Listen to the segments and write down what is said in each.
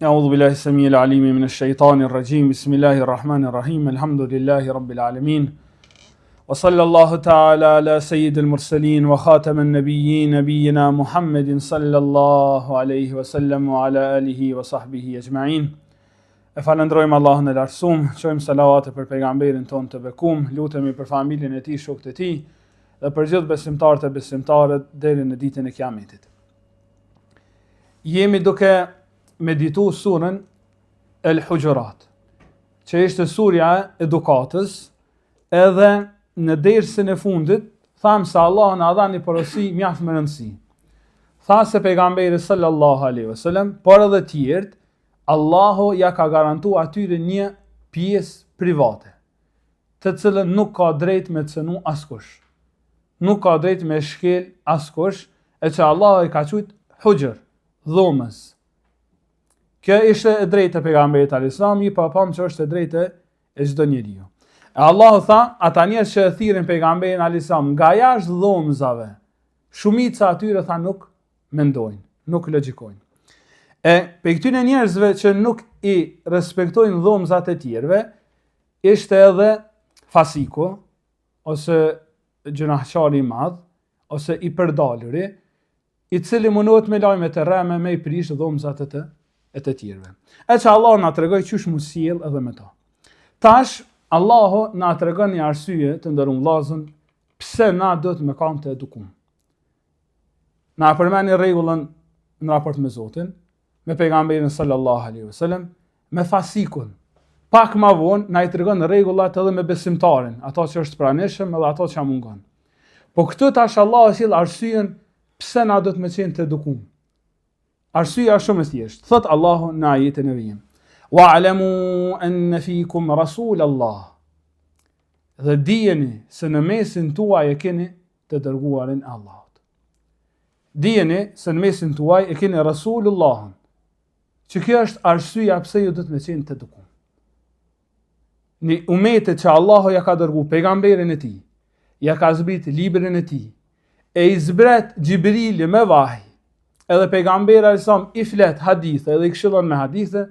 أعوذ بالله السميع العليم من الشيطان الرجيم بسم الله الرحمن الرحيم الحمد لله رب العالمين وصلى الله تعالى على سيد المرسلين وخاتم النبيين نبينا محمد صلى الله عليه وسلم وعلى آله وصحبه أجمعين. E falëndrojmë Allahun e lartësuar, çojmë salavate për pejgamberin tonë të bekuar, lutemi për familjen e tij, shokët e tij dhe për gjithë besimtarët e besimtarët deri në ditën e Kiametit. Jemi duke meditu surën El Hujurat, që ishte surja e edukatës, edhe në dersën e fundit thamë se Allah na dha një porosi mjaft më rëndësi. Tha se pejgamberi sallallahu alaihi wasallam, por edhe tjerë, Allahu ja ka garantu atyre një pjesë private, të cilën nuk ka drejt me cënu askush. Nuk ka drejt me shkel askush, e që Allahu i ka qujt hujër, dhomës. Kjo ishte e drejtë e pejgamberit alayhis salam, pa pam që është e drejtë e çdo njeriu. E Allahu tha, ata njerëz që e thirrin pejgamberin alayhis salam nga jashtë dhomëzave, shumica atyre tha nuk mendojnë, nuk logjikojnë. E pe këtyre njerëzve që nuk i respektojnë dhomëzat e tjerëve, ishte edhe fasiku, ose gjunahçari i madh, ose i përdaluri, i cili mundohet me lajme të rreme me i prish dhomëzat e të tjerëve. E që Allah na tregoi çysh mu sjell edhe me ta. Tash Allahu na tregon një arsye të nderuar vëllezër, pse na do të kam të edukum. Na përmend rregullën në raport me Zotin, me pejgamberin sallallahu alaihi wasallam, me fasikun. Pak më vonë na i tregon rregullat edhe me besimtarin, ato që është pranishëm edhe ato që mungon. Po këtë tash Allahu sjell arsyen pse na do të më qenë të edukum. Arsyeja është shumë e thjeshtë. Thot Allahu në ajetin e vim: "Wa'lamu anna fikum rasulallah." Dhe dijeni se në mesin tuaj e keni të dërguarin e Allahut. Dijeni se në mesin tuaj e keni Rasulullahun. Që kjo është arsyeja pse ju do të më qenë të edukum. Në umetet që Allahu ja ka dërgu pejgamberin e tij, ja ka zbrit librin e tij, e i zbret Gjibrili me vahi, edhe pejgamberi alayhis i flet hadithe edhe i këshillon me hadithe,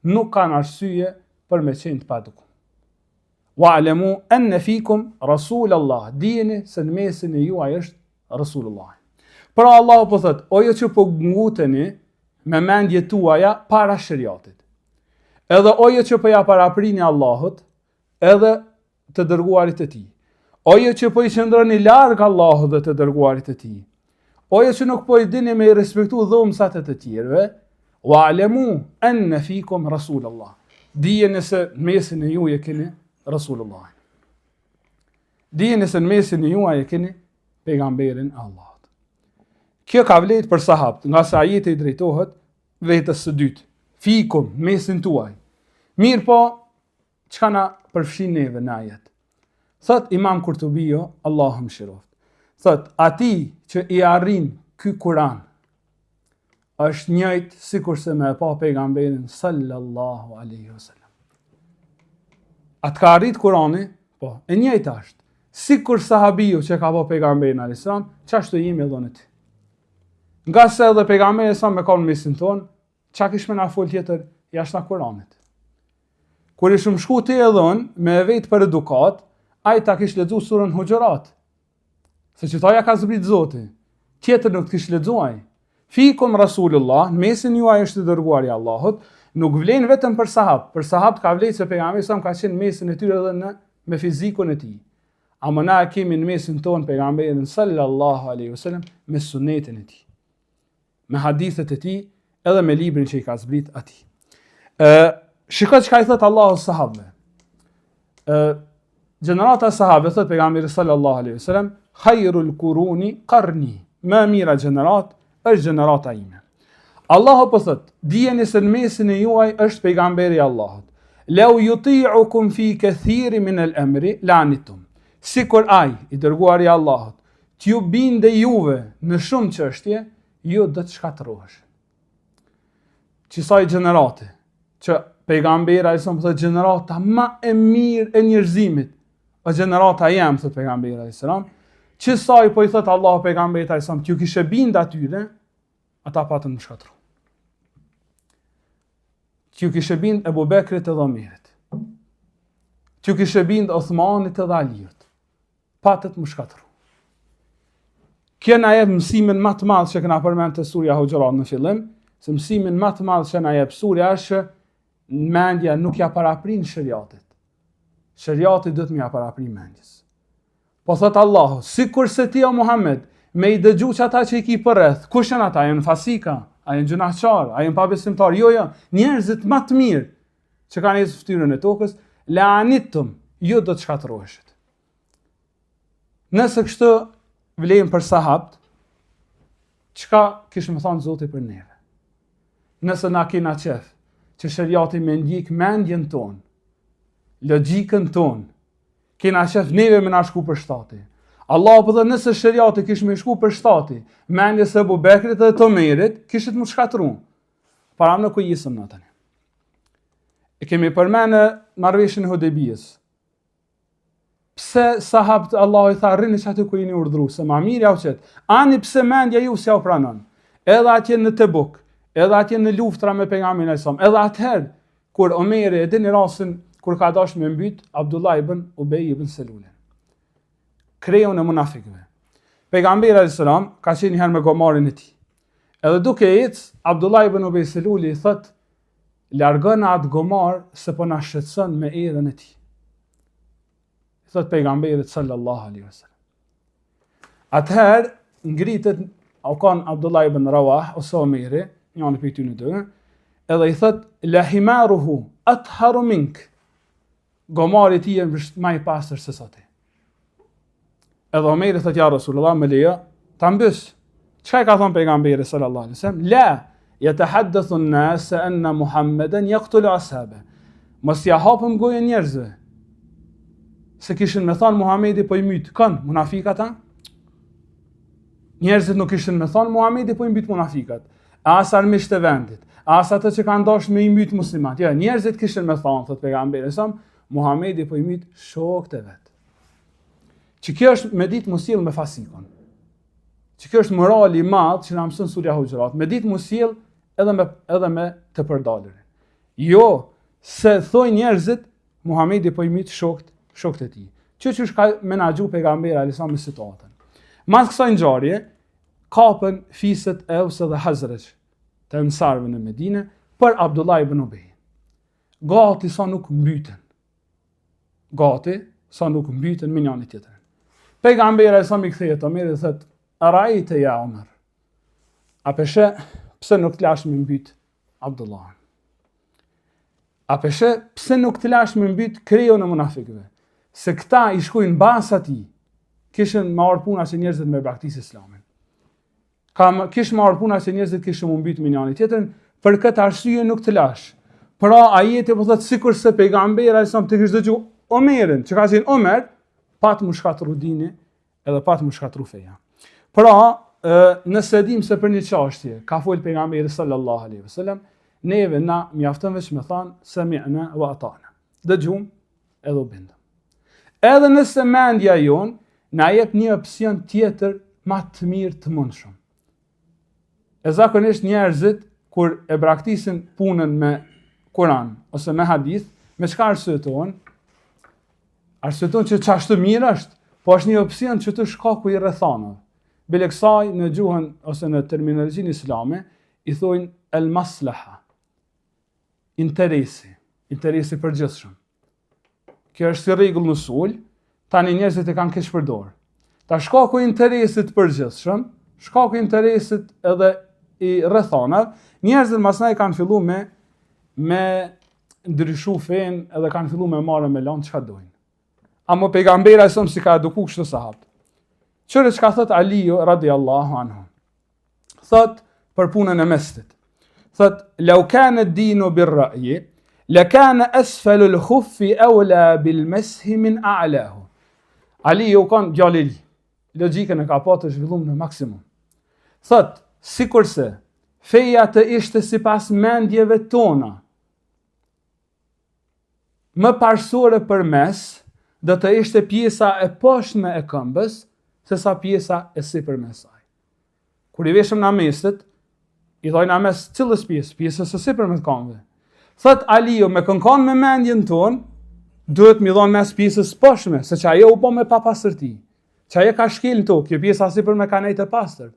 nuk kanë arsye për me qenë të pa edukum. Wa'lamu anna fikum rasulallah. Dijeni se në mesin e juaj është Rasulullah. Pra Allahu po thot, o ju që po nguteni me mendje tuaja para shariatit. Edhe o ju që po ja paraprini Allahut, edhe të dërguarit e tij. O ju që po i qëndroni larg Allahut dhe të dërguarit e tij. O ju që nuk po i dini me i respektu dhomësat e të tjerëve, wa'lamu anna fikum rasulallah. Dijeni se në mesin e juaj e keni Rasulullah. Dijeni se në mesin e juaj e keni pejgamberin Allah. Kjo ka vlerë për sahabët, nga se ajeti i drejtohet vetës së dytë, fikum, mesin tuaj. Mirë po, çka na përfshin neve në ajet? Thot Imam Kurtubio, Allahu mëshiroft. Thot, ati që i arrin ky Kur'an, është njëjtë sikur se me pa pejgamberin sallallahu alaihi wasallam. Atë ka arrit Kur'ani, po, e njëjtë është. Sikur sahabiu që ka pa pejgamberin alayhis salam, çashtu jemi edhe ne. Nga se edhe pejgamberi sa me kanë mesin tonë, qa kishme na fol tjetër jashtë na Kuranit. Kur ishëm shku te edhon me vetë për edukat, ai ta kish lexu surën Hujurat. Se që ta ja ka zbrit Zoti, tjetër nuk të kish lexuaj. Fikum Rasulullah, në mesin juaj është i dërguari i Allahut, nuk vlen vetëm për sahabët ka vlen se pejgamberi sa ka qenë mesin e tyre edhe me fizikun e tij. Ama na kemi në mesin tonë pejgamberin sallallahu alaihi wasallam me sunetin e tij, me hadithet e tij, edhe me librin që i ka zbrit atij. Shikoj çka i thot Allahu sahabëve. Gjenerata e sahabëve, thot pejgamberi sallallahu alaihi wasallam, khairul quruni qarni. Më mira gjenerat është gjenerata ime. Allahu po thot, dijeni se në mesin e juaj është pejgamberi i Allahut. Law yuti'ukum fi kathirin min al-amri la'anitum. Sikur ai i dërguari i Allahut t'ju binde juve në shumë çështje, ju do të shkatërrohesh. Qisaj gjenerate, që pejgamberi alayhis salam thotë gjenerata më e mirë e njerëzimit, o gjenerata jam, thotë pejgamberi alayhis salam, qisaj po i thotë Allahu pejgamberit alayhis salam, t'ju kishe bind atyre, ata patën më shkatërru. që ju kishe bind Ebu Bekrit edhe Omerit, që ju kishe bind Othmanit edhe Aliut, patët më shkatru. Kjo na jep mësimin më të madh që kena përmend te surja Hujurat në fillim, se mësimin më të madh që na jep surja është mendja nuk ja paraprin shariatit. Shariati do të më ja paraprin mendjes. Po thot Allahu, sikur se ti o Muhammed, me i dëgju që ata që i ki përreth, kush janë ata? Janë fasika, a janë gjunaqar, a janë pabesimtar? Jo, njerëzit më të mirë që kanë nisur fytyrën e tokës, la anittum, ju do të shkatërroheshit. Nëse kështu vlejmë për sahabt, çka kishë më thonë Zoti për neve? Nëse na kena qef që shariati me ndjek mendjen tonë, logjikën tonë, kena qef neve me na shku për shtati. Allah po dhe nëse shariati kishë me shku për shtati, mendjes së Ebu Bekrit dhe të Omerit, kishit më shkatruar. Para në ku jisëm në tani. E kemi përmenë marrëveshjen e Hudejbijës. Pse sahabët Allah i tha rrini që aty ku jeni urdhru, se ma mirë jau qëtë, ani pse mendja ju s'ja u pranon, edhe atje në Tebuk, edhe atje në luftra me pejgamberin e Islam, edhe atëherë, kur Omeri e dini rastin, kur ka dash me mbyt Abdullah ibn Ubej ibn Selulin. Kreun e munafikëve. Pejgamberi e Islam ka qenë herë me gomarin e tij. Edhe duke ecë, Abdullah ibn Ubej Seluli i thot, largën atë gomar se po na shqetëson me erën e tij. Thot pejgamberit sallallahu alaihi wasallam. Atëherë ngritet Aukan Abdullah ibn Rawah ose Omeri, njëri prej tyre dy, edhe i thot la himaruhu atharu mink. Gomari i tij është më i pastër se sa ti. Edhe Omeri thot ja Rasulullah me lejo ta mbys. Çka ka thënë pejgamberi sallallahu alaihi wasallam? La yatahaddathu an-nas anna Muhammadan yaqtulu ashabe. Mos ja hapëm gojën njerëzve. Se kishin me thonë Muhamedi po i myt kënë munafikat, njerëzit nuk kishin me thonë Muhamedi po i myt munafikat, as armisht e vendit, as ato që kanë dashur me i myt muslimat. Ja, njerëzit kishin me thonë, thot pejgamberi sa, Muhamedi po i myt shokët e vet. Që kjo është me ditë mos sjell me fasikon. Që kjo është morali i madh që na mëson surja Hujurat, me ditë mos sjell edhe me të përdalërin. Jo, se thoi njerëzit Muhamedi po i myt shokët e tij. Që ka menaxhu pejgamberi alayhis me situatën. Mas kësaj ngjarje, kapën fiset e Aws dhe Hazraj të ansarëve në Medinë për Abdullah ibn Ubej. Gati sa nuk mbyten. Gati sa nuk mbyten me njëri tjetrin. Pejgamberi alayhis i kthehet Omerit dhe thotë: "Arajte ja Omer. A pse nuk të lash me mbyt Abdullah? A pse nuk të lash me mbyt kreun e munafikëve? Se këta i shkojnë bas ati, kishin marrë puna që njerëzit me braktisë islamin. Kishë marrë puna që njerëzit kishën më mbyt me njëri tjetrin, për këtë arsye nuk të lash. Pra ajeti po thotë sikur se pejgamberi alayhis të kishte dëgju Omerin, që ka qenë Omer, pat më shkatru dini edhe pat më shkatru feja. Pra, nëse dim se për një çështje ka fol pejgamberi sallallahu alaihi wasallam, neve na mjafton veç me thonë sami'na wa ata'na. Dëgjum edhe u bindëm. Edhe nëse mendja jon na jep një opsion tjetër më të mirë të mundshëm. E zakonisht njerëzit kur e braktisin punën me Kur'an ose me hadith, me çka arsyeton? Arsyeton që çashtë mirë është, po është një opsion që të shkaku i rrethanave. Bile kësaj në gjuhën ose në terminologjinë islame i thojnë el maslaha. Interesi përgjithshëm. Kjo është si rregull në usul, tani njerëzit e kanë keq përdor. Ta shkaku i interesit përgjithshëm, shkaku i interesit edhe i rrethanave, njerëzit masnaj kanë filluar me ndryshu fen edhe kanë filluar me marrë me lanë çka dojnë. Amo pejgamberi sa si ka eduku kështu sahabët. Çfarë çka thot Aliu radiallahu anhu? Thot për punën e mestit. Thot law kana ad-dinu bir-ra'yi lakana asfalu al-khuffi awla bil-mashi min a'lahu. Aliu kanë gjallëri. Logjikën e ka pa të zhvilluar në maksimum. Thot sikurse feja të ishte sipas mendjeve tona më parsore për mes, do të ishte pjesa e poshtme e këmbës, se sa pjesa e sipërme e saj. Kur i veshëm na mesit, i thojnë na mes cilës pjesës së sipërme të këmbëve. Thot Aliu, me kënkon me mendjen tonë, duhet mi dhonë mes pjesës poshtme, se që ajo u po me pa pastërti. Që ajo ka shkel në tokë, kjo pjesë asi për me ka nejtë e pastër.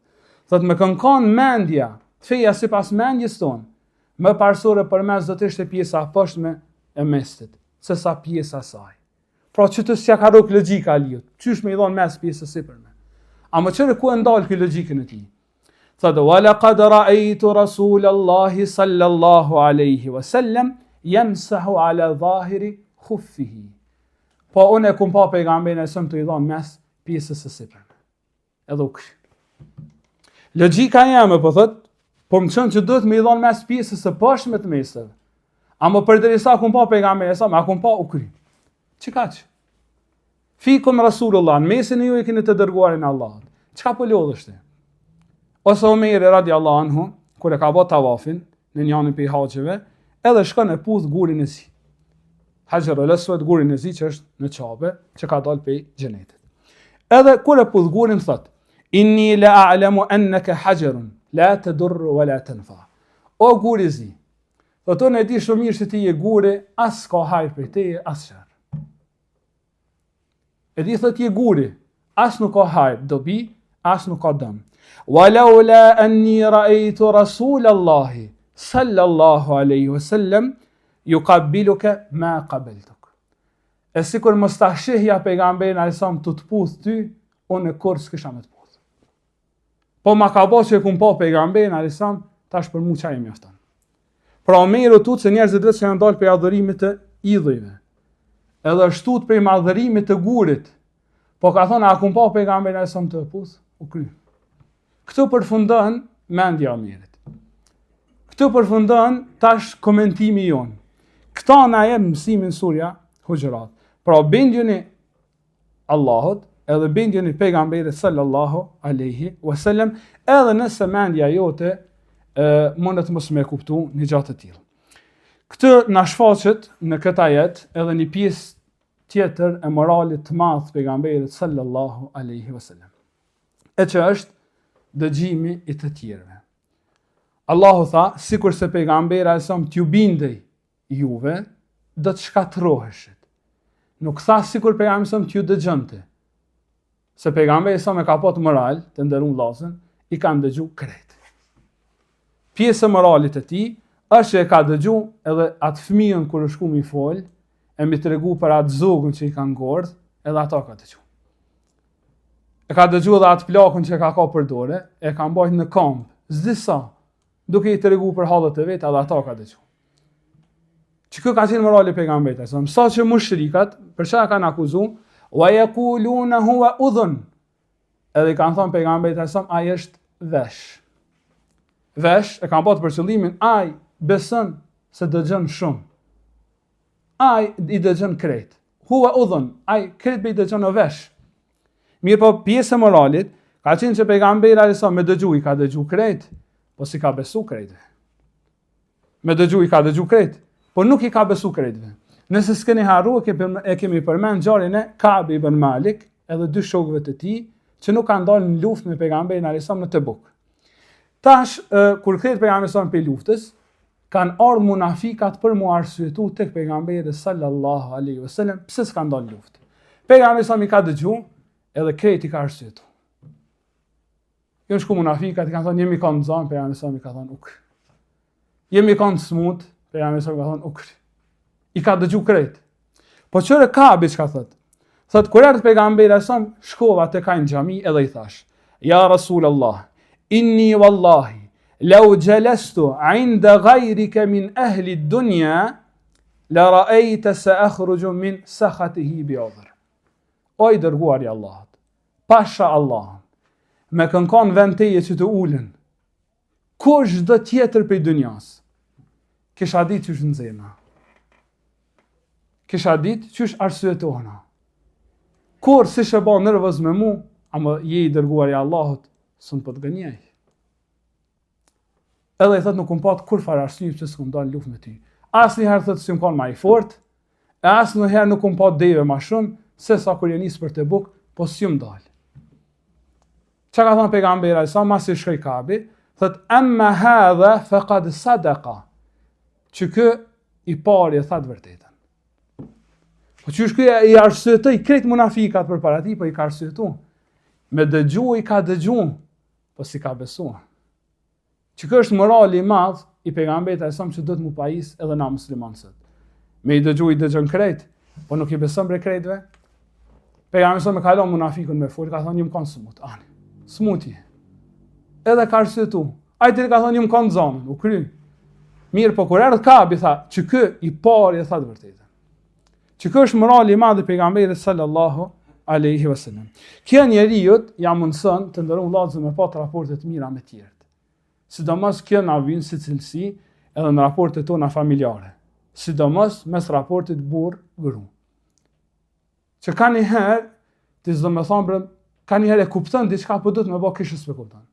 Thot me kënkon mendja, feja si pas mendjes tonë, më parsore për mes do të ishte pjesa poshtme e mestit, se sa pjesa saj. Pra që të s'ja ka ruk logjika Aliut, qysh me i dhonë mes pjesës si për me. A më qërë ku e ndalë kjo logjikën e ti? Thot, وَلَقَدْ رَأَيْتُ رَسُولَ اللَّهِ صَلَّى اللَّهُ عَلَيْهِ وَسَلَّمْ يَمْسَحُ عَلَى ظَاهِرِ خُفِّهِ. Po unë e kum pa pejgamberin e sëmë të i dhonë mes pjesës së sipërme. Edhe u kështë. Logjika jeme, po thot, po më qënë që duhet me i dhonë mes pjesës së poshtme të mesëve. A më përderisa kum pa pejgamberin e sëmë, a kum pa u kry. Që ka që? Fikum Rasulullah, në mesin e ju e keni të dërguarin Allah. Çka po lodhështe? Ose Omeri radiallahu anhu, kur e ka bë tavafin në njërin prej haxheve, edhe shkon e puth gurin e si. Hajar al-Aswad, gurin e zi që është në Qabe, që ka dalë prej xhenetit. Edhe kur e puth gurin thot: "Inni la a'lamu annaka hajarun la tadur wa la tanfa." O guri i zi. Thot unë e di shumë mirë se ti je guri, as ka hajër prej teje, as sherr. E di thot je guri, as nuk ka hajër, dobi, as nuk ka dëm. وَلَوْلَا أَنِّي رَأَيْتُ رَسُولَ اللَّهِ صَلَّى اللَّهُ عَلَيْهِ وَسَلَّمْ يُقَبِّلُكَ مَا قَبَلْتُكَ. E sikur mos ta shihja pejgamberin alajhissalam të puth ty, unë kur s'kisha me të puth. Po ma ka bo që e kum pa pejgamberin alajhissalam, tash për mua çaj mjafton. Pra Omeru tut se njerëzit vetë që janë dalë për adhurimit të idhujve. Edhe shtut për madhërimit të gurit. Po ka thonë a kum pa pejgamberin alajhissalam të puth, u kry. Këtu përfundon mendja Omerit. Këtu përfundon tash komentimi jon. Këta na jep mësimin surja Hujurat. Pra bindjeni Allahut, edhe bindjeni pejgamberit sallallahu alaihi wasallam, edhe nëse mendja jote mundet mos me kuptu një gjatë të tillë. Këtë na shfaqet në këtë ajet edhe një pjesë tjetër e moralit të madh të pejgamberit sallallahu alaihi wasallam. E që është dëgjimi i të tjerëve. Allahu tha, sikur se pejgamberi alajhissalam t'ju bindej juve, do të shkatërroheshit. Nuk tha sikur pejgamberi alajhissalam t'ju dëgjonte. Se pejgamberi alajhissalam e ka pas moral, të nderuar vllazën, i kanë dëgju krejt. Pjesë e moralit të tij është që e ka dëgju edhe atë fëmijën kur u shku mi fol, e mi tregu për atë zogun që i kanë ngordh, edhe ata ka dëgju. E ka dëgju edhe atë plakun që ka për dore, e ka mbajt në kamp, s'disa, duke i tregu për hallet e vet, edhe ata ka dëgju. Që kë ka qenë morali pejgamberit, sa që mushrikat, për çfarë kanë akuzuar, wa yaquluna huwa udhun. Edhe i kanë thënë pejgamberit ai është vesh. Vesh e kanë bërë për qëllimin ai beson se dëgjon shumë. Ai i dëgjon krejt. Huwa udhun, ai krejt be i dëgjon o vesh. Mirë po pjesë e moralit, ka qenë që pejgamberi alajhissalam me dëgju i ka dëgju krejt, po si ka besu krejtve. Me dëgju i ka dëgju krejt, po nuk i ka besu krejtve. Nëse s'keni harru, e kemi përmend ngjarjen e Ka'b ibn Malik, edhe dy shokëve të tij, që nuk kanë dalë në luftë me pejgamberin alajhissalam në Tebuk. Tash, kur kthehet pejgamberi alajhissalam pe luftës, kanë ardhur munafikat për mu arsyetu tek pejgamberi sallallahu alaihi wasallam pse s'kan dalë në luftë. Pejgamberi alajhissalam i ka dëgju, edhe krejt i ka arsyetu. Jo shku munafikat i kanë thonë jemi kanë zan, pejgamberi alajhissalam i ka thonë uk. Jemi kanë smut, pejgamberi alajhissalam i ka thonë uk. I ka dëgju krejt. Po çore Ka'bi çka thot? Thot kur erdhi pejgamberi alajhissalam shkova te ka në xhami edhe i thash: "Ya Rasulullah, inni wallahi law jalastu 'inda ghayrika min ahli ad-dunya la ra'ayta sa'khruju min sakhatihi bi'udhr." O i dërguar i Allahut, pasha Allah, me kënkon vend teje që të ulen, kush do tjetër për i dunjas, kisha ditë qysh nëzema, kisha ditë qysh arsyetohna, kur si shëba nërvëz me mu, ama je i dërguar i Allahut, së në për të gënjej. Edhe i thët nuk pat kur farë arsyjë që s'kum dalë luft me ty. Asë njëherë thët s'kum kanë ma i fort, e asë njëherë nuk kum pat deve ma shumë, se sa kur jenis për Tebuk, po s'jum dalë. Që ka thonë pejgamberi alajhissalam, mas i shkoj Ka'bi, thët, amma hadha faqad sadaqa, që kë i pari e tha të vërtetën. Po qysh ky i arsyetoi krejt munafikat përpara tij, po i ka arsyetu. Me dëgju i ka dëgju, po si ka besu. Që kjo është morali i madh i pejgamberit e sa që do të mu pajis edhe na muslimanët. Me i dëgju i dëgjon krejt, po nuk i beson bre krejtve. Pejgamberi sa me kalon munafikun me fol, ka thonë një më kanë smut, ani. Smuti. Edhe ka arsyetu. Ai ti ka thonë një më kanë zonën, u kry. Mirë, po kur erdh Kabi tha, që ky i pari e tha të vërtetën. Që kjo është morali i madh i pejgamberit sallallahu alaihi wasallam. Kjo njeriu ja mundson të ndërron vëllazë me pat raporte të mira me të tjerët. Sidomos kjo na vjen si cilësi edhe në raportet tona familjare. Sidomos mes raportit burr-gru. Që ka një herë, ti s'do me thonë, ka një herë e kupton diçka, po do të me bë kishë s'pe kupton.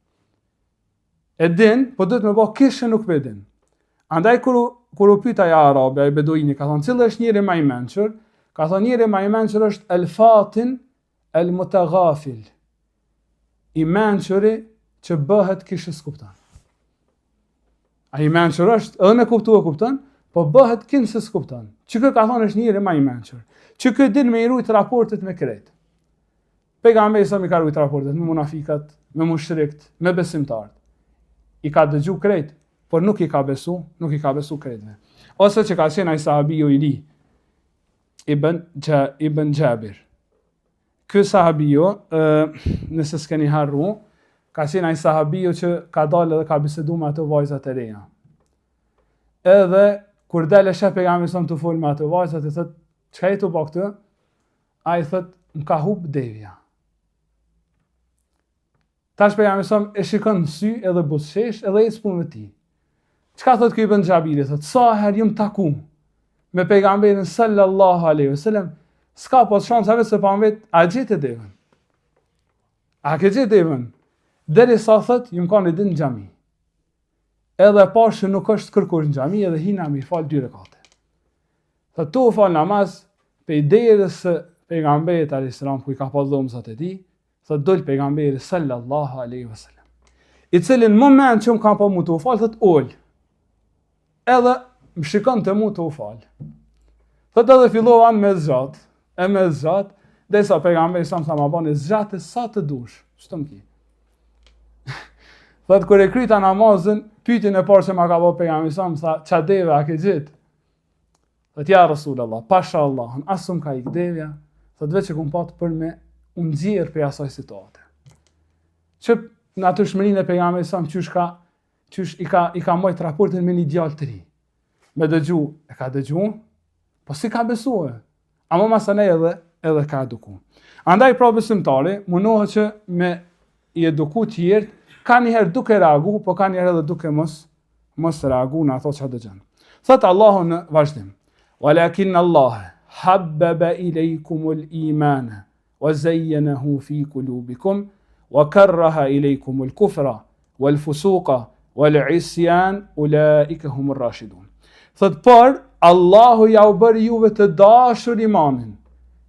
E din, po do të me bë kishë nuk pe din. Andaj kur u pyeta ja arabe, ai beduini ka thonë, cili është njëri më i mençur? Ka thonë njëri më i mençur është el-fatin el-mutaghafil. I mençuri që bëhet kishë s'kupton. Ai i mençur është, edhe me kupton, po bëhet kishë s'kupton. Që kë ka thonë është njëri më i mençur. Që kë din me i rujt raportet me krejt. Pejgamberi sa mi ka rujt raportet me munafikat, me mushrikt, me besimtarët. I ka dëgju krejt, por nuk i ka besu krejtve. Ose që ka qenë ai sahabiu i li, Ibn Jabir. Ky sahabiu, nëse s'keni harru, ka qenë ai sahabiu që ka dalë dhe ka bisedu me ato vajzat e reja. Edhe kur dalë sheh pejgamberi sa të fol me ato vajzat, i thotë, çka i të bë këtë? Ai thotë, më ka hub devja. Tash pejgamberi sa e shikon në sy edhe buzëqesh edhe ec punë me tij. Çka thotë ky Ibn Jabiri? Thotë, sa herë jam taku me pejgamberin sallallahu alaihi wasallam, s'ka pas shansa vetë se pa vet, a gjetë devën? A ke gjetë devën? Derisa thotë, jam kanë ditë në xhami. Edhe pashë nuk është kërkush në xhami edhe hina mi fal 2 rekate. Thotë tu fal namaz pe derës pejgamberit alayhis salam ku i ka pas dhomzat e tij, thotë dol pejgamberi sallallahu alaihi wasallam. I cili në moment që më ka pa mu të u fal, thotë ol. Edhe më shikon të mu të u fal. Thotë edhe fillovan me zgjat, derisa pejgamberi sa më bani zgjate sa të dush. Ç'të më ki? Thotë kur e kryta namazën, pyetjen e parë që ma ka bë pejgamberi sa më tha, "Ça deve a ke gjet?" Thotë ja Rasulullah, pasha Allahun, asum ka ik devja, thotë vetë që kum pat për me u nxjerr për asaj situate. Që në atë shmërinë e pejgamberit sa qysh i ka mojt raportin me një djalë të ri. Me dëgju, e ka dëgju, po si ka besuar. Ama masane edhe ka eduku. Andaj pra besimtari, munohet që me i eduku tjerë, ka njëherë duke reagu, po ka njëherë edhe duke mos reagu në ato që dëgjon. Thotë Allahu në vazhdim, "Walakin Allah habbaba ilaykumul imana wa zayyanahu fi qulubikum wa karraha ilaykumul kufra wal fusuqa wal isyan ulaika humur rashidun." Thot por Allahu ja u bëri juve të dashur imanin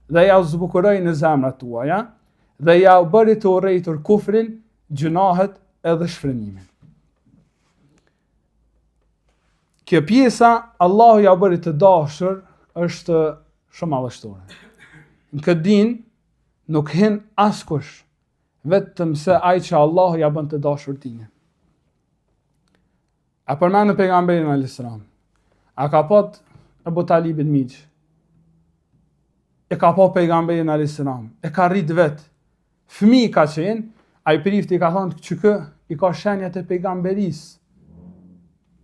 dhe ja u zbukuroi në zemrat tuaja dhe ja u bëri të urrejtur kufrin, gjunahet edhe shfrenimin. Kjo pjesa Allahu ja u bëri të dashur është shumë madhështore. Në këtë din nuk hin askush vetëm se ai që Allahu ja bën të dashur tine. A përmend në pejgamberin alayhis salam. A ka pat Abu Talibin miq. E ka pa pejgamberin alayhis salam. E ka rrit vet. Fëmijë ka qenë, ai prifti ka thonë që kë i ka shenjat e pejgamberisë.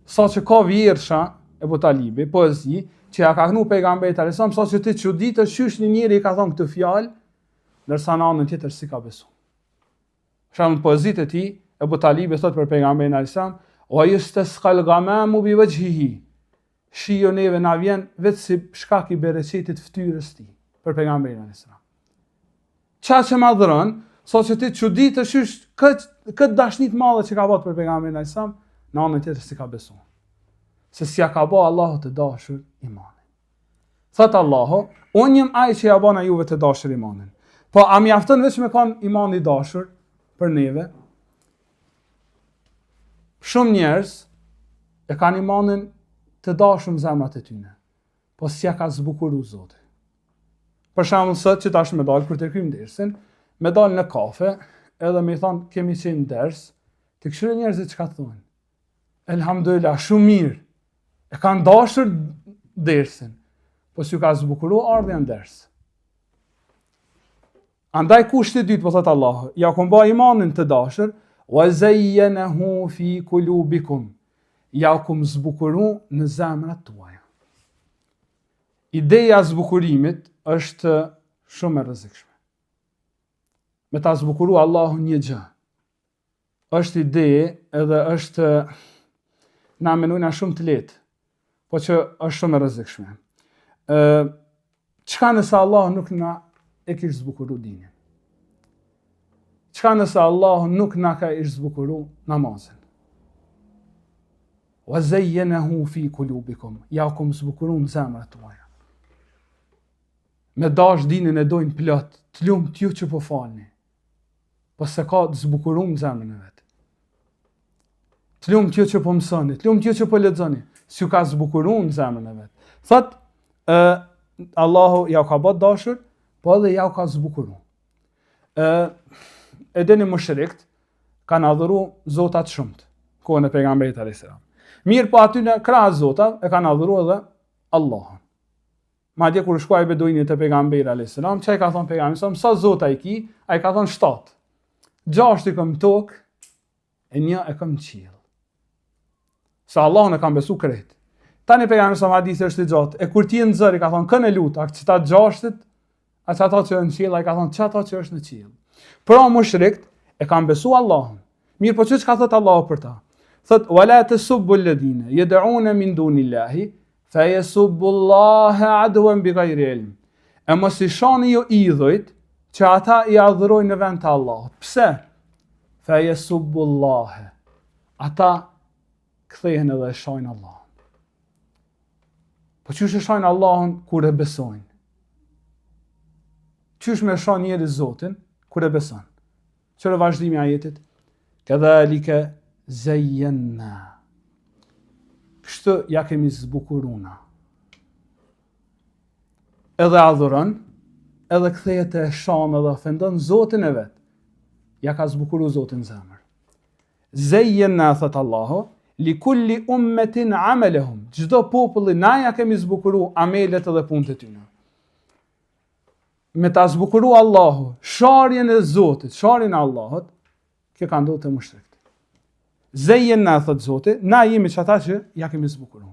Sa që ka vjersha Abu Talibi, poezi, që ja ka knu pejgamberit alayhis salam, sa që ti çuditë qysh një njeri i ka thonë këtë fjalë, ndërsa në anën tjetër si ka besu. Shumë poezit e tij, Abu Talibi thot për pejgamberin alayhis salam, "Wa yastasqal ghamamu bi wajhihi." Shiu neve na vjen vetë si shkak i bereqetit fytyrës tij për pejgamberin alayhis salam. Qa që ma dhëron, sa që ti çuditë qysh këtë dashnit madhe që ka bërë për pejgamberin alayhis salam, në anën tjetër si ka besu. Se si ja ka bë Allahu të dashur imanin. Thot Allahu, unë jam ai që ja bën juve të dashur imanin. Po a mjafton vetëm me kanë iman i dashur për neve? Shumë njerëz e kanë imanin të dashëm zemrat e tyne, po s'ja ka zbukuru Zoti. Për shembull sot që tash me dalë kur të kryjm dersin, me dalë në kafe, edhe me i thonë kemi qenë ders, të këshire njerëzit çka thonë. Elhamdulillah, shumë mirë. E kanë dashur dersin, po s'ju ka zbukuru ardhja në ders. Andaj kushti i dytë po thot Allahu, ja ku mba imanin të dashur, wa zayyanahu fi qulubikum. Ja ku zbukuru në zemrat tuaja. Ideja e zbukurimit është shumë e rrezikshme. Me ta zbukuru Allahu një gjë. Është ide edhe është na menojna shumë të lehtë, po që është shumë e rrezikshme. Çka nëse Allahu nuk na e kish zbukuru dinin? Çka nëse Allahu nuk na ka ish zbukuru namazin? Wa zayyanahu fi qulubikum. Ja kum zbukuru në zemrat tuaja. Me dash dinin e dojnë plot, të lumë t'ju që po falni, po se ka të zbukuru në zemrën e vetë. Të lumë t'ju që po mësoni, të lumë t'ju që po lexoni, s'ju ka zbukuru në zemrën e vetë. Thot, Allahu ja ka bët dashur, po edhe ja ka zbukuru. E deni mushrikt, kanë adhuru zotat shumët, kohën e pejgamberit a.s. Mirë po aty në krah zotat, e kanë adhuru edhe Allahun. Madje kur shkuaj beduini te pejgamberi alayhis salam, çai ka thon pejgamberi, sa zota i ki? Ai ka thon 7. 6 i kam tokë, e 1 e kam qiell. Sa Allahun e kam besu krejt. Tani pejgamberi sa hadith është i gjatë. E kur ti në zëri ka thon kën e lut, a çta 6-t, a çata që në qiell, ai ka thon çata që është në qiell. Pra mushrikt e kanë besu Allahun. Mirë, po çka thot Allahu për ta? Thot wala tasubbu alladhina yad'una min dunillahi fa yasubbullaha adwan bighayri ilm. E mos i shani jo idhujt që ata i adhurojnë në vend të Allahut. Pse? Fa yasubbullaha. Ata kthehen edhe e shajnë Allahun. Po çysh e shajnë Allahun kur e besojnë? Çysh me shajnë njëri Zotin kur e beson? Çfarë vazhdimi i ajetit? Kadhalika zayyanna. Kështu ja kemi zbukuruna. Edhe adhuron, edhe kthehet e shon edhe ofendon Zotin e vet. Ja ka zbukuru Zotin zemër. Zayyanna thot Allahu, li kulli ummetin amalahum. Çdo populli na ja kemi zbukuru amelet edhe punët e tyre. Me ta zbukuru Allahu, sharjen e Zotit, sharjen e Allahut, kjo ka ndodhur te mushrikët. Zayyanna thot Zoti, na jemi çata që ja kemi zbukuru.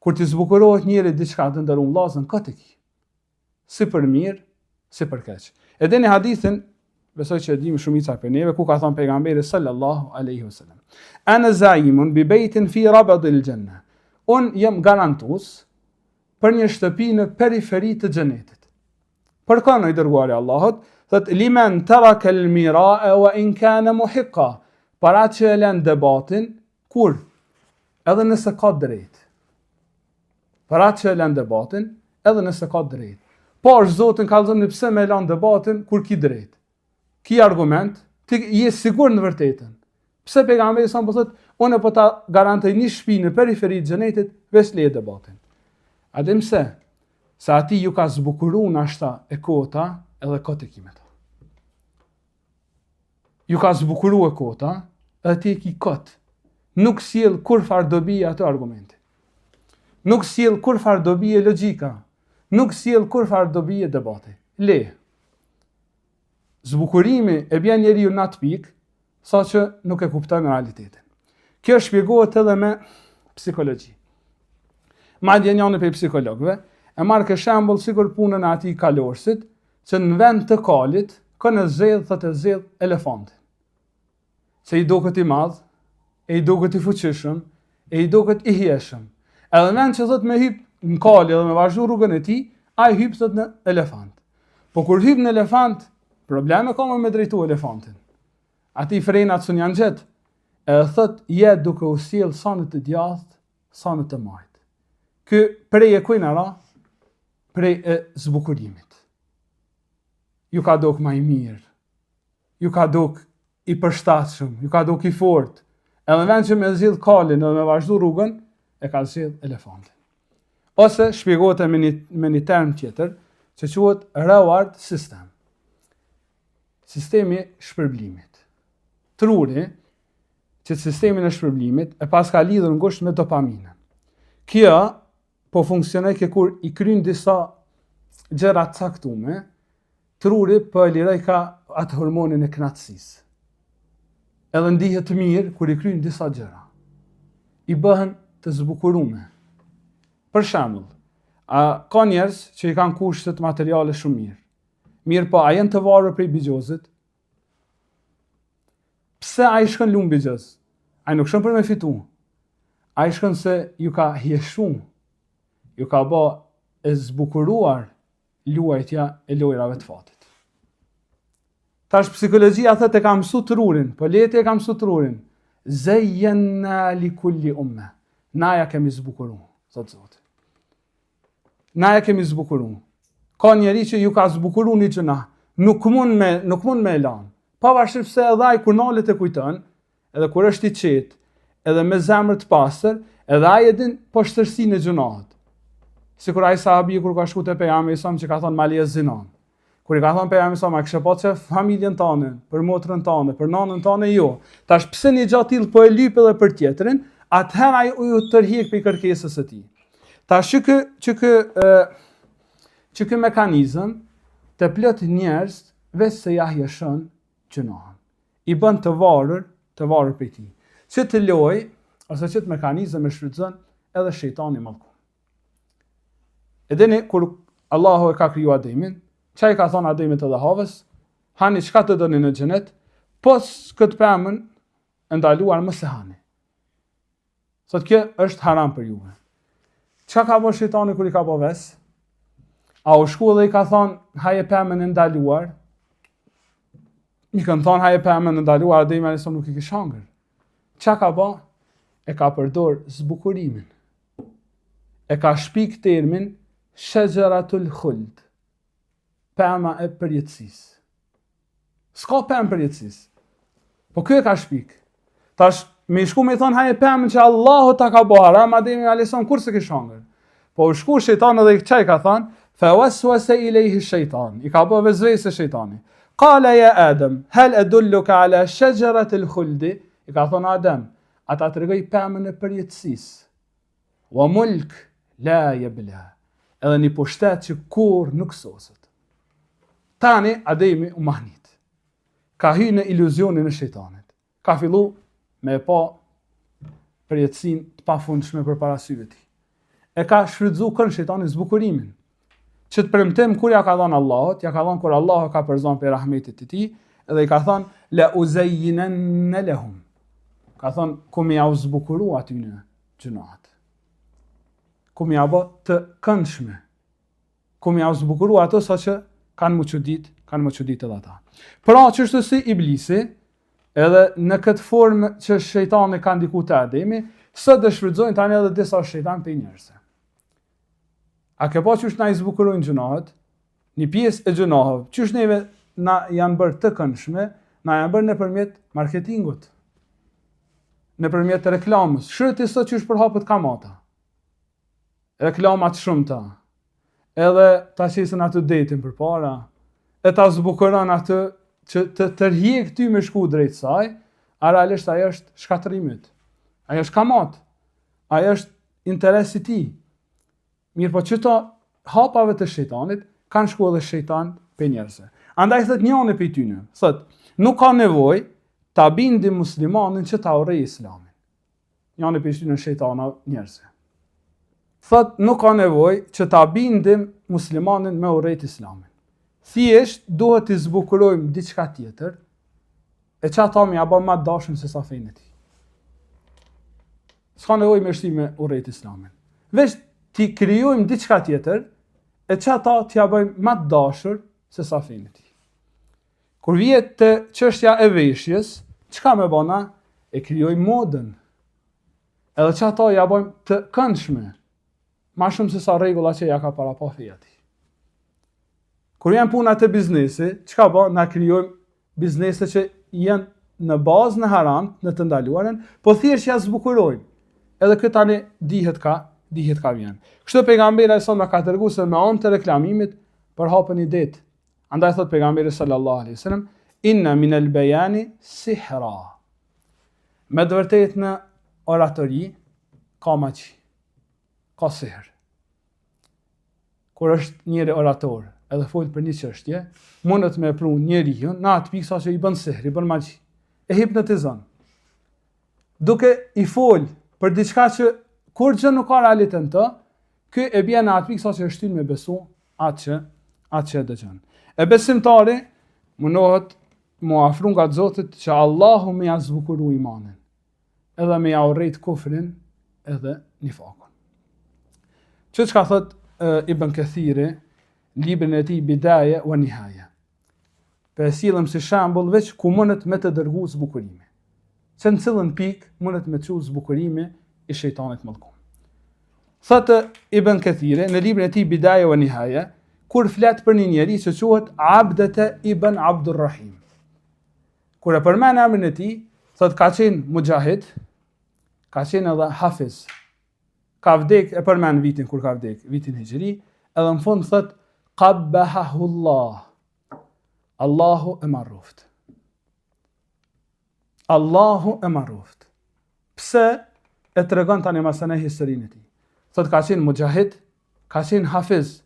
Kur ti zbukurohet njëri diçka të ndërun vllazën, këtë ki. Si për mirë, si për keq. E deni hadithin, besoj që e dim shumica për neve, ku ka thënë pejgamberi sallallahu alaihi wasallam. Ana zaimun bi baytin fi rabadil janna. Un jam garantues për një shtëpi në periferi të xhenetit. Për kanë i dërguari Allahut, thot liman taraka al-mira'a wa in kana muhiqqa. Para që e lën debatin, kur? Edhe nëse ka drejt. Para që e lën debatin, edhe nëse ka drejt. Por Zotin ka thënë pse më lën debatin kur ki drejt. Ki argument, ti je sigur në vërtetën. Pse pejgamberi sa po thotë, unë po ta garantoj një shtëpi në periferi të xhenetit, veç le debatin. A dhe pse? Sa ati ju ka zbukuru në ashta e kota, edhe kote kime ta. Ju ka zbukuru e kota, edhe ti e ki kot. Nuk sjell kur farë dobi ato argumente. Nuk sjell kur farë dobi e logjika. Nuk sjell kur farë dobi e debate. Le. Zbukurimi e bjen njeriu në atë pikë, sa që nuk e kupton realitetin. Kjo shpjegohet edhe me psikologji. Madje njëri prej psikologëve e marrë kë shembull sikur punën e atij kalorësit, që në vend të kalit ka në zedh, thotë zedh elefantin. Se i duket i madh, e i duket i fuqishëm, e i duket i hieshëm. Edhe në vend që thotë me hyp në kali dhe me vazhdu rrugën e tij, ai hyp thotë në elefant. Po kur hyp në elefant, probleme ka me drejtu elefantin. Ati frenat sun janë gjetë, edhe thot, je duke u sjell sa në të djathtë, sa në të majtë. Ky prej e kujna ra, prej e zbukurimit. Ju ka dok ma i mirë, ju ka dok i përshtatshëm, ju ka dok i fort, edhe vend që me zhidh kalin edhe me vazhdu rrugën, e ka zgjedh elefantin. Ose shpjegohet me një term tjetër, që quhet reward system. Sistemi shpërblimit. Truri, që sistemin e shpërblimit e pas ka lidhur ngushtë me dopaminën. Kjo po funksionon kur i kryen disa gjëra të caktuara, truri po e liroj ka atë hormonin e kënaqësisë. Edhe ndihet mirë kur i kryen disa gjëra. I bëhen të zbukuruar. Për shembull, ka njerëz që i kanë kushtet materiale shumë mirë. Mirë po, a janë të varur prej bigjozit? Pse ai shkon lumë bigjoz? Ai nuk shkon për me fitu. Ai shkon se ju ka hieshu. Ju ka bë e zbukuruar luajtja e lojrave të fatit. Tash psikologjia thotë e ka mësu trurin, po leti e ka mësu trurin. Zeyyenna li kulli umme. Na ja kemi zbukuru, thotë Zoti. Na ja kemi zbukuru. Ka njeri që ju ka zbukuru një gjëna, nuk mund me elan. Pavarësisht pse edhe ai kur nalet e kujton, edhe kur është i qetë, edhe me zemër të pastër, edhe ai e din poshtërsinë e gjunat. Sikur ai sahabi kur ka shku te pejgamberi sa që ka thonë mali e zinon. Kur i ka thonë pejgamberi sa ma kishe pa që familjen tane, për motrën tane, për nanën tane jo. Tash pse një gjatë tillë po e lyp edhe për tjetrin, atëherë ai u tërhiq për kërkesës së tij. Tash që ky mekanizëm të plot njerëz veç se ja hieshon gjunahën. I bën të varur prej tij. Që të loj, ose që të mekanizëm e shfrytëzon edhe shejtani mallku. Edheni kur Allahu e ka kriju Ademin, çai ka thonë Ademit edhe Havës, hani çka të doni në xhenet, pos këtë pemën e ndaluar mos e hani. Sot kjo është haram për juve. Çka ka bërë shejtani kur i ka bë ves? A u shku dhe i ka thonë haje pemën e ndaluar? I kanë thonë haje pemën e ndaluar, Ademi alayhis nuk i kishte hangër. Çka ka bë? E ka përdor zbukurimin. E ka shpik termin shajaratul khuld. Pema e përjetësisë. S'ka pemë përjetësisë. Po ky e ka shpik. Tash me shku me thon haje pemën që Allahu ta ka bërë haram, Ademi alayhis kur se kishte hangër. Po u shku shejtani dhe çai ka thonë fa waswasa ilayhi shaytan. I ka bë vezvese shejtani. Qala ya Adam, hal adulluka ala shajaratil khuld? I ka thonë Adem, ata tregoj pemën e përjetësisë. Wa mulk la yabla. Edhe një pushtet që kur nuk soset. Tani Ademi u mahnit. Ka hyrë në iluzionin e shejtanit. Ka fillu me pa përjetësinë të pafundshme përpara syve të tij. E ka shfrytzuar kën shejtanin zbukurimin. Që të premtim kur ja ka dhënë Allahut, ja ka dhënë kur Allahu ka përzon për rahmetit të tij, edhe i ka thënë la uzayyinanna lahum. Ka thënë ku më ja u zbukuru aty në gjunat. Ku më ja bë të këndshme. Ku më ja u zbukuru ato saqë kanë më çudit edhe ata. Pra çështë si iblisi, edhe në këtë formë që shejtani ka ndikuar te Ademi, sot do shfrytëzojnë tani edhe disa shejtan për njerëzve. A ke pa qysh na i zbukurojnë gjunahet? Një pjesë e gjunaheve, qysh neve na janë bërë të këndshme, na janë bërë nëpërmjet marketingut, nëpërmjet reklamës. Shërti sot qysh përhapet kamata. Reklamat shumëta. Edhe ta qesin aty detin përpara, e ta zbukuron aty që të tërhiq ty me shku drejt saj, a realisht ajo është shkatërimit. Ajo është kamat. Ajo është interesi i tij. Mirë po që ta hapave të shejtanit, kanë shku edhe shejtan për njerëzve. Andaj thët njëri për tyne, thët, nuk ka nevoj ta bindim muslimanin që ta urrej islamin. Njëri për tyne shejtana njerëzve. Thët, nuk ka nevoj që ta bindim muslimanin me urrejt islamin. Thjesht duhet të zbukurojmë diçka tjetër, e që ata me ja bë më dashëm se sa fejnë e tij. S'ka nevoj me shti me urrejt islamin. Veç ti krijojmë diçka tjetër, e që ata t'ja bëjmë më të dashur se sa fejnë e tij. Kur vjet të çështja e veshjes, çka me bëna? E krijojmë modën. Edhe që ata ja bëjmë të këndshme, ma shumë se sa rregulla që ja ka para pa feja ti. Kur janë puna të biznesi, çka bë? Na krijojmë biznese që janë në bazë në haram, në të ndaluarën, po thjesht ja zbukurojmë. edhe këtë tani dihet ka vjen. Kështu pejgamberi sa na ka treguar se me anë të reklamimit për hapën i det. Andaj thot pejgamberi sallallahu alaihi wasallam, inna min al-bayani sihra. Me të vërtetë në oratori ka magji, ka sihr. Kur është njëri orator, edhe fol për një çështje, mundet me pru njeriu në atë pikë sa që i bën sihr, i bën magji, e hipnotizon. Duke i fol për diçka që kur gjë nuk ka realitet në të, ky e bjen në atë pikë sa që është shtyr me besu atë që dëgjon. E besimtari mundohet mu afru nga Zotit që Allahu me ja zbukuru imanin, edhe me ja urrejt kufrin edhe nifakun. Që ka thot Ibn Kathiri, librin e tij Bidaje wa Nihaja. Për sillëm si shembull veç ku mundet me të dërgu zbukurimi. Se në cilën pikë mundet me çu zbukurimi i shejtanit mallkum. Thot Ibn Kathiri në librin e tij Bidaje wa Nihaja, kur flet për një njeri që quhet Abdete ibn Abdurrahim. Kur e përmend emrin e tij, thot ka qenë mujahid, ka qenë edhe hafiz. Ka vdek, e përmend vitin kur ka vdek, vitin hijri, edhe në fund thot qabbahahullah. Allahu e marruft. Allahu e marruft. Pse e tregon tani masane historinë e tij? Thot ka qenë mujahid, ka qenë hafiz.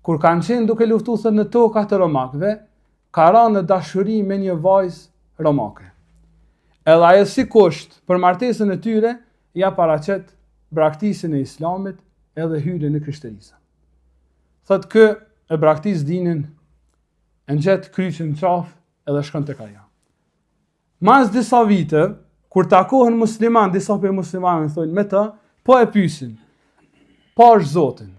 Kur kanë qenë duke luftu thot në tokat e romakëve, ka rënë në dashuri me një vajzë romake. Edhe ajo si kusht për martesën e tyre, ja paraqet braktisjen e Islamit edhe hyrjen në krishterisë. Thot kë e braktis dinin, e nxet kryqin në qaf edhe shkon tek ajo. Mas disa vite, kur takohen musliman, disa për muslimanëve thonë me të, po e pyesin, pa është Zotin,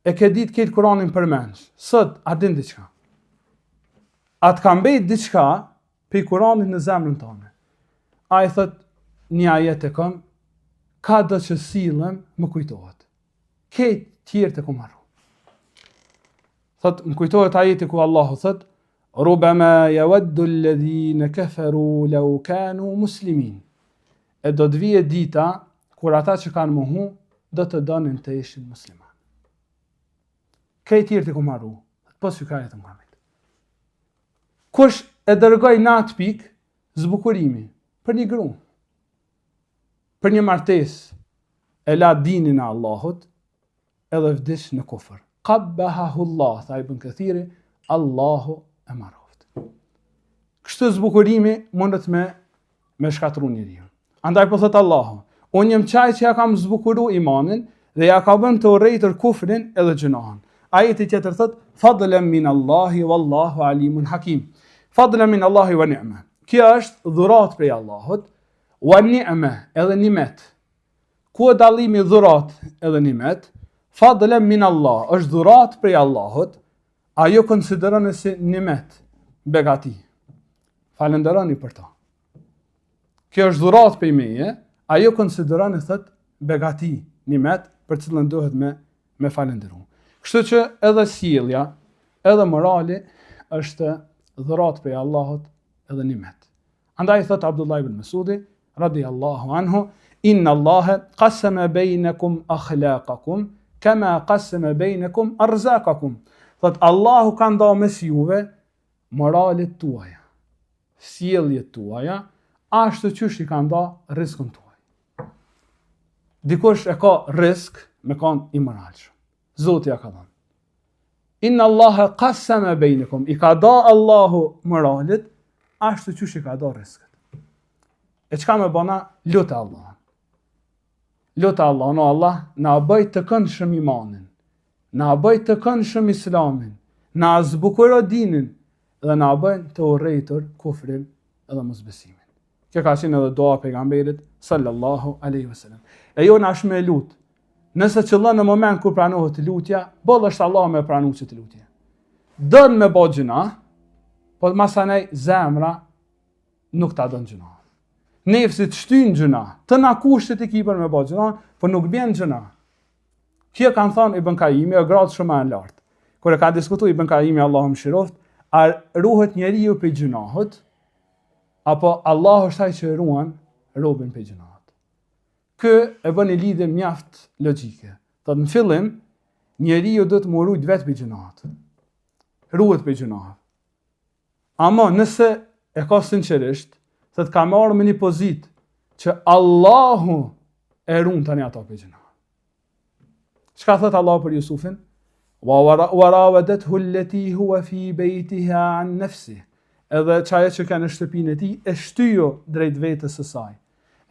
e ke ditë këtë Kur'anin përmendsh, sot a din diçka? A të ka mbet diçka për Kur'anit në zemrën tonë? A i thot, një ajet e kam, ka do që sillem më kujtohet. Këtë tjerë të kom harru. Thot, më kujtohet ajeti ku Allahu thot, rubama yawaddu alladhina kafaru law kanu muslimin. E do të vije dita kur ata që kanë mohu do të donin të ishin musliman. Këtë tjerë të kom harru. Pas që ka jetë Muhammed. Kush e dërgoj në atë pikë zbukurimin për një gru, për një martesë, e la dinin e Allahut, edhe vdish në kufër. Qabbahahullah, tha Ibn Kathiri, Allahu e marroft. Kështu zbukurimi mundet me shkatru njeriu. Andaj po thot Allahu, unë jam çaj që ja kam zbukuru imanin dhe ja ka bën të urrejtur kufrin edhe gjunahin. Ajeti tjetër thot, fadlan min Allahi wallahu alimun hakim. Fadlan min Allahi wa ni'ma. Kjo është dhurat prej Allahut, wa ni'ma edhe nimet. Ku e dallimi dhurat edhe nimet? Fadlan min Allah është dhurat prej Allahut, ajo konsideroni si nimet, begati. Falenderoni për ta. Kjo është dhurat prej meje, ajo konsideroni thot begati, nimet, për cilën duhet me falenderu. Kështu që edhe sjellja, edhe morali është dhurat prej Allahut edhe nimet. Andaj thot Abdullah ibn Mas'udi radiyallahu anhu, inna Allaha qasama bainakum akhlaqakum kama qasama bainakum arzaqakum. Thot Allahu ka nda mes juve moralet tuaja, sjelljet tuaja, ashtu qysh i ka nda rrezikun tuaj. Dikush e ka rrezik me kon imoralshëm. Zoti ja ka dhënë. Inna Allaha qasama bainakum, i ka da Allahu moralet ashtu qysh i ka da rrezikun. E çka më bëna? Lutë Allah. Lutë Allah, no Allah, na bëj të këndshëm imanin, na bëj të këndshëm islamin, na zbukuro dinin, dhe na bëj të urrejtur kufrin edhe mosbesimin. Kjo ka qenë edhe dua pejgamberit sallallahu alaihi wasallam. E jo na shme lut. Nëse qëllon në moment kur pranohet lutja, boll është Allah me pranu që të lutje. Dën me bë gjuna, po masanej zemra nuk ta dën gjuna. Nefsit shtyn gjuna, të na kushtet i kipër me bë gjuna, po nuk bjen gjuna. Kjo kanë thënë Ibn Kaimi, e gradë shumë e lartë. Kur e ka diskutuar Ibn Kaimi, Allahu mëshiroft, a ruhet njeriu prej gjunahut, apo Allah është ai që ruan robën prej gjunahut. Kë e bën një lidhje mjaft logjike. Thot në fillim, njeriu do të murojt vetë për gjunaat. Ruhet për gjunaat. Ama nëse e ka sinqerisht, thot ka marrë me një pozitë që Allahu e ruan tani ato për gjunaat. Çka thot Allah për Jusufin? وَرَاوَدَتْهُ الَّتِي هُوَ فِي بَيْتِهَا عَنْ نَفْسِهِ. Edhe çaja që ka në shtëpinë e tij e shtyjo drejt vetës së saj.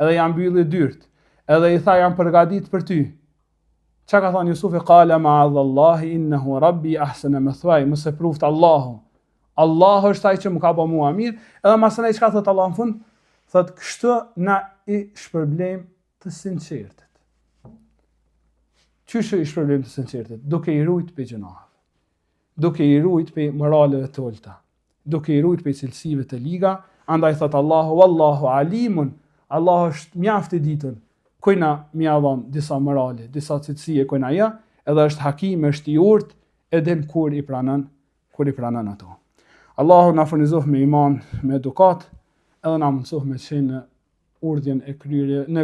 Edhe janë mbylli dyrt. Edhe i tha jam përgatit për ty. Çka ka thënë Jusufi? Qala ma'adhallahi innahu rabbi ahsana mathwaya. Mos e pruft Allahu. Allahu është ai që më ka bë mua mirë. Edhe masënej çka thot Allah në fund? Thot kështu na i shpërblem të sinqertit. Qysh i shpërblem të sinqertit? Duke i rujt për gjunahet. Duke i rujt për moraleve të ulta. Duke i rujt për cilësive të liga. Andaj thot Allahu, wallahu alimun. Allah është mjaft i ditën. Kujna mja dhon disa morale, disa cilësie kujna ja, edhe është hakim, është i urt, edhe kur i pranon ato. Allahu na furnizoh me iman, me edukat, edhe na mundsoh me qenë në urdhjen e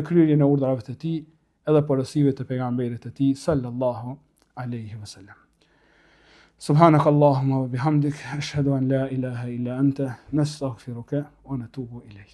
kryerjen e urdhrave të tij, edhe porosive të pejgamberit të tij sallallahu alaihi wasallam. Subhanak Allahumma wa bihamdik ashhadu an la ilaha illa anta nastaghfiruka wa natubu ilayk.